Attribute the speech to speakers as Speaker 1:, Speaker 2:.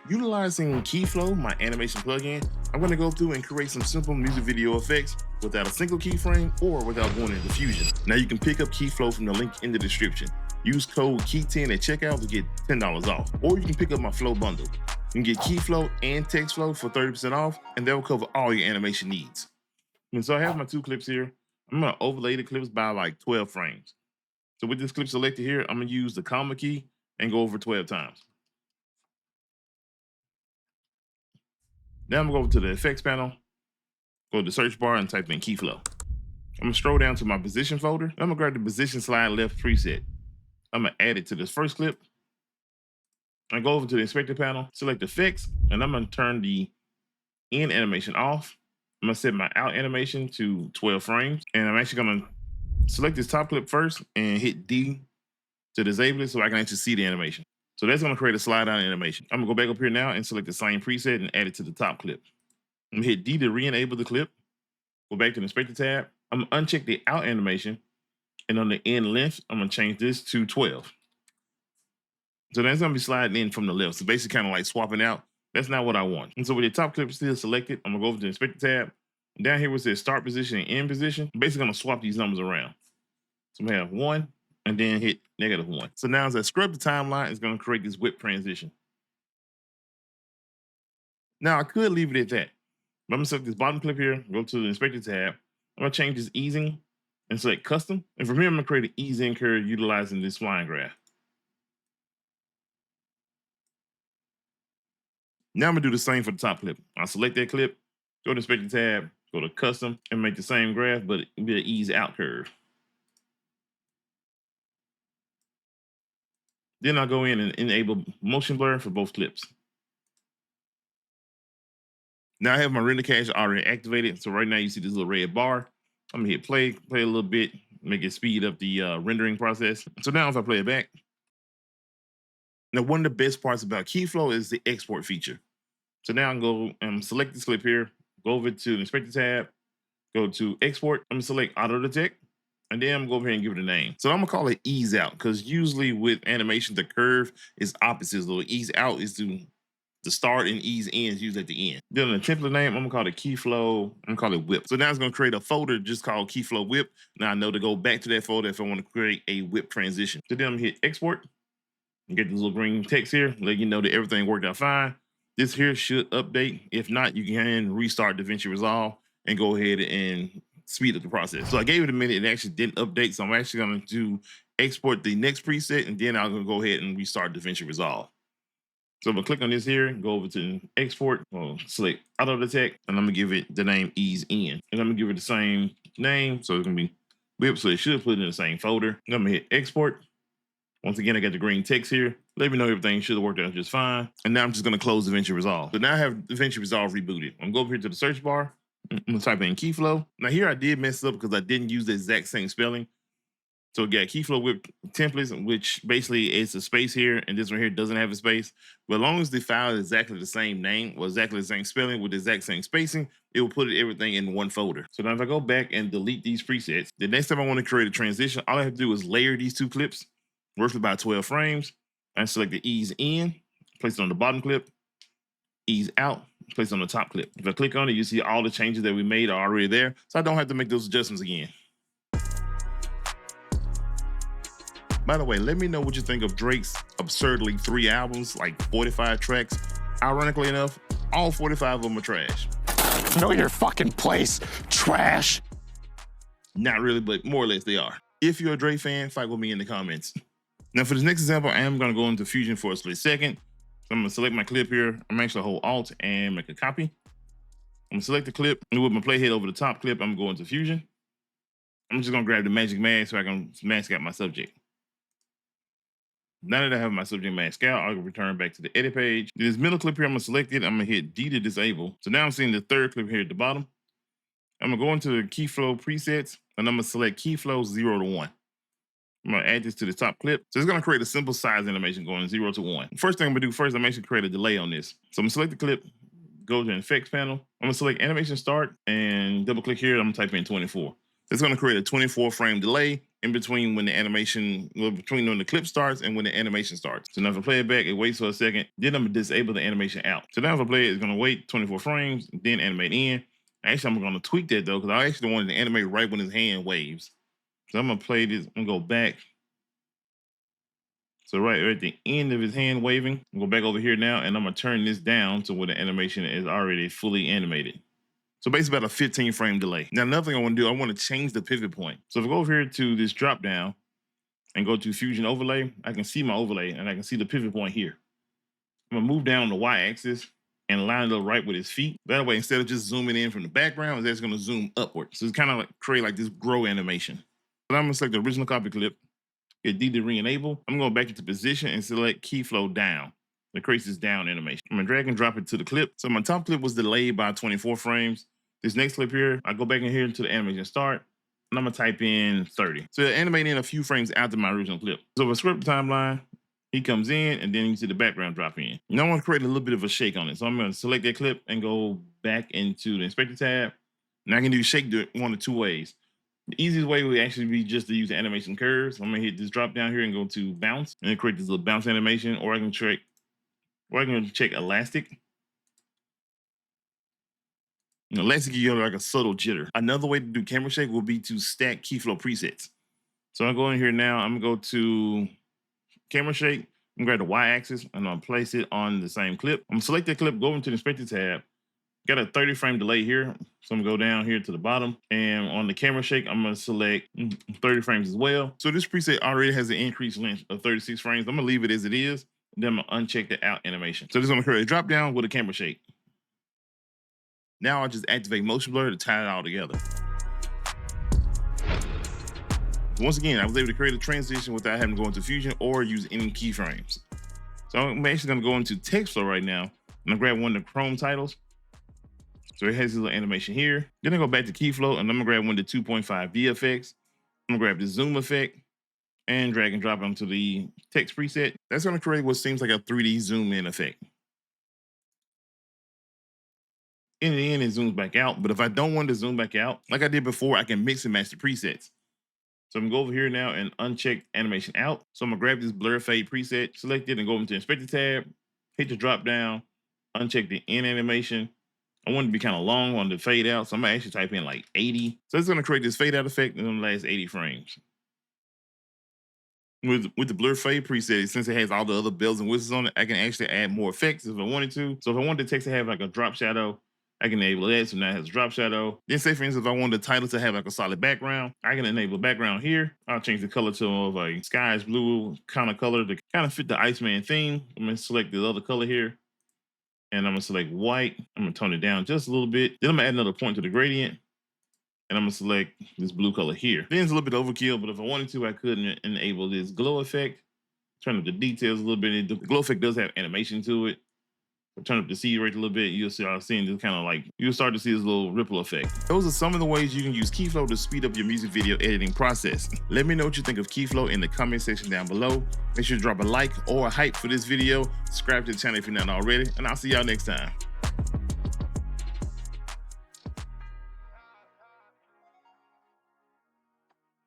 Speaker 1: Utilizing Keyflow, my animation plugin, I'm going to go through and create some simple music video effects without a single keyframe or without going into Fusion. Now you can pick up Keyflow from the link in the description. Use code KEY10 at checkout to get $10 off. Or you can pick up my Flow bundle. You can get Keyflow and TextFlow for 30% off, and that will cover all your animation needs. And so I have my two clips here. I'm going to overlay the clips by like 12 frames. So with this clip selected here, I'm going to use the comma key and go over 12 times. Now I'm gonna go over to the effects panel, go to the search bar and type in Keyflow. I'm gonna scroll down to my position folder. I'm gonna grab the position slide left preset. I'm gonna add it to this first clip. I go over to the inspector panel, select effects, and I'm gonna turn the in animation off. I'm gonna set my out animation to 12 frames. And I'm actually gonna select this top clip first and hit D to disable it so I can actually see the animation. So that's gonna create a slide out animation. I'm gonna go back up here now and select the same preset and add it to the top clip. I'm gonna hit D to re-enable the clip. Go back to the inspector tab. I'm gonna uncheck the out animation. And on the end length, I'm gonna change this to 12. So that's gonna be sliding in from the left. So basically kind of like swapping out. That's not what I want. And so with the top clip still selected, I'm gonna go over to the inspector tab. And down here where it says start position and end position, I'm basically gonna swap these numbers around. So I'm gonna have 1 and then hit -1. So now as I scrub the timeline, it's gonna create this whip transition. Now I could leave it at that. But I'm gonna select this bottom clip here, go to the inspector tab. I'm gonna change this easing and select custom. And from here, I'm gonna create an ease in curve utilizing this flying graph. Now I'm gonna do the same for the top clip. I'll select that clip, go to inspector tab, go to custom, and make the same graph, but it'll be an ease out curve. Then I'll go in and enable motion blur for both clips. Now I have my render cache already activated. So right now you see this little red bar. I'm gonna hit play a little bit, make it speed up the rendering process. So now if I play it back, now one of the best parts about Keyflow is the export feature. So now I'm going to select this clip here, go over to the inspector tab, go to export. I'm gonna select auto detect, and then I'm gonna go over here and give it a name. So I'm gonna call it ease out, because usually with animation, the curve is opposite. So ease out is the start and ease in is usually at the end. Then the template name, I'm gonna call it Keyflow. I'm gonna call it whip. So now it's gonna create a folder just called Keyflow whip. Now I know to go back to that folder if I want to create a whip transition. So then I'm gonna hit export and get this little green text here, let you know that everything worked out fine. This here should update. If not, you can restart DaVinci Resolve and go ahead and speed up the process. So I gave it a minute, it actually didn't update. So I'm actually gonna export the next preset, and then I'm gonna go ahead and restart DaVinci Resolve. So I'm gonna click on this here, go over to export, select auto detect, and I'm gonna give it the name ease in. And I'm gonna give it the same name, so it's gonna be whip, so it should put it in the same folder. And I'm gonna hit export. Once again, I got the green text here. Let me know everything should have worked out just fine. And now I'm just gonna close DaVinci Resolve. So now I have DaVinci Resolve rebooted. I'm gonna go over here to the search bar. I'm gonna type in Keyflow. Now here I did mess up because I didn't use the exact same spelling. So we got Keyflow whip templates, which basically is a space here, and this one here doesn't have a space. But as long as the file is exactly the same name or exactly the same spelling with the exact same spacing, it will put everything in one folder. So now if I go back and delete these presets, the next time I want to create a transition, all I have to do is layer these two clips, roughly about 12 frames, and select the ease in, place it on the bottom clip, ease out, place it on the top clip. If I click on it, you see all the changes that we made are already there, so I don't have to make those adjustments again. By the way, let me know what you think of Drake's absurdly 3 albums, like 45 tracks. Ironically enough, all 45 of them are trash.
Speaker 2: Know your fucking place, trash.
Speaker 1: Not really, but more or less they are. If you're a Drake fan, fight with me in the comments. Now for this next example, I am gonna go into Fusion for a split second. So I'm gonna select my clip here. I'm actually hold Alt and make a copy. I'm gonna select the clip, and with my playhead over the top clip, I'm gonna go into Fusion. I'm just gonna grab the magic mask so I can mask out my subject. Now that I have my subject mask out, I'll return back to the edit page. This middle clip here, I'm gonna select it. I'm gonna hit D to disable. So now I'm seeing the third clip here at the bottom. I'm gonna go into the Keyflow presets, and I'm gonna select Keyflow 0 to 1. I'm gonna add this to the top clip. So it's gonna create a simple size animation going 0 to 1. First thing I'm gonna do first, I'm actually create a delay on this. So I'm gonna select the clip, go to the effects panel. I'm gonna select animation start and double click here. I'm gonna type in 24. It's gonna create a 24 frame delay. in between when the animation, well, between when the clip starts and when the animation starts. So now if I play it back, it waits for a second, then I'm gonna disable the animation out. So now if I play it, it's gonna wait 24 frames, then animate in. Actually, I'm gonna tweak that though, because I actually wanted to animate right when his hand waves. So I'm gonna play this, I'm gonna go back. So right at the end of his hand waving, I'm gonna go back over here now, and I'm gonna turn this down to where the animation is already fully animated. So basically about a 15 frame delay. Now another thing I wanna do, I wanna change the pivot point. So if I go over here to this drop down and go to Fusion Overlay, I can see my overlay and I can see the pivot point here. I'm gonna move down the Y axis and line it up right with his feet. That way, instead of just zooming in from the background, it's actually gonna zoom upward. So it's kind of like create like this grow animation. So I'm gonna select the original copy clip, hit D to re-enable. I'm going back into position and select Keyflow down. That creates this down animation. I'm gonna drag and drop it to the clip. So my top clip was delayed by 24 frames. This next clip here, I go back in here to the animation start, and I'm gonna type in 30. So it'll animate in a few frames after my original clip. So with script timeline, he comes in and then you see the background drop in. Now I want to create a little bit of a shake on it. So I'm gonna select that clip and go back into the inspector tab. Now I can do shake one of two ways. The easiest way would actually be just to use the animation curves. I'm gonna hit this drop down here and go to bounce and create this little bounce animation, or I can check elastic. Elastic gives you like a subtle jitter. Another way to do camera shake will be to stack Keyflow presets. So I'm going here now, I'm gonna go to camera shake, I'm gonna grab the Y axis and I'll place it on the same clip. I'm gonna select that clip, go into the inspector tab. Got a 30 frame delay here. So I'm gonna go down here to the bottom, and on the camera shake, I'm gonna select 30 frames as well. So this preset already has an increased length of 36 frames. I'm gonna leave it as it is. Then I'm gonna uncheck the out animation. So this is gonna create a drop down with a camera shake. Now I'll just activate motion blur to tie it all together. Once again, I was able to create a transition without having to go into Fusion or use any keyframes. So I'm actually gonna go into Keyflow right now, and I'll grab one of the Chrome titles. So it has this little animation here. Then I go back to Keyflow, and I'm gonna grab one of the 2.5D effects. I'm gonna grab the zoom effect and drag and drop onto the text preset. That's gonna create what seems like a 3D zoom in effect. In the end, it zooms back out, but if I don't want to zoom back out, like I did before, I can mix and match the presets. So I'm gonna go over here now and uncheck animation out. So I'm gonna grab this blur fade preset, select it, and go into the inspector tab, hit the drop down, uncheck the in animation. I want it to be kind of long on the fade out, so I'm gonna actually type in like 80. So it's gonna create this fade out effect in the last 80 frames. With the blur fade preset, since it has all the other bells and whistles on it, I can actually add more effects if I wanted to. So if I wanted the text to have like a drop shadow, I can enable that, so now it has a drop shadow. Then say for instance, if I wanted the title to have like a solid background, I can enable background here. I'll change the color to more of a skies blue kind of color to kind of fit the Iceman theme. I'm gonna select the other color here, and I'm gonna select white. I'm gonna tone it down just a little bit. Then I'm gonna add another point to the gradient, and I'm gonna select this blue color here. Then it's a little bit overkill, but if I wanted to, I could enable this glow effect, turn up the details a little bit. The glow effect does have animation to it. Turn up the C rate a little bit, you'll start seeing this kind of like, you'll start to see this little ripple effect. Those are some of the ways you can use Keyflow to speed up your music video editing process. Let me know what you think of Keyflow in the comment section down below. Make sure to drop a like or a hype for this video. Subscribe to the channel if you're not already, and I'll see y'all next time.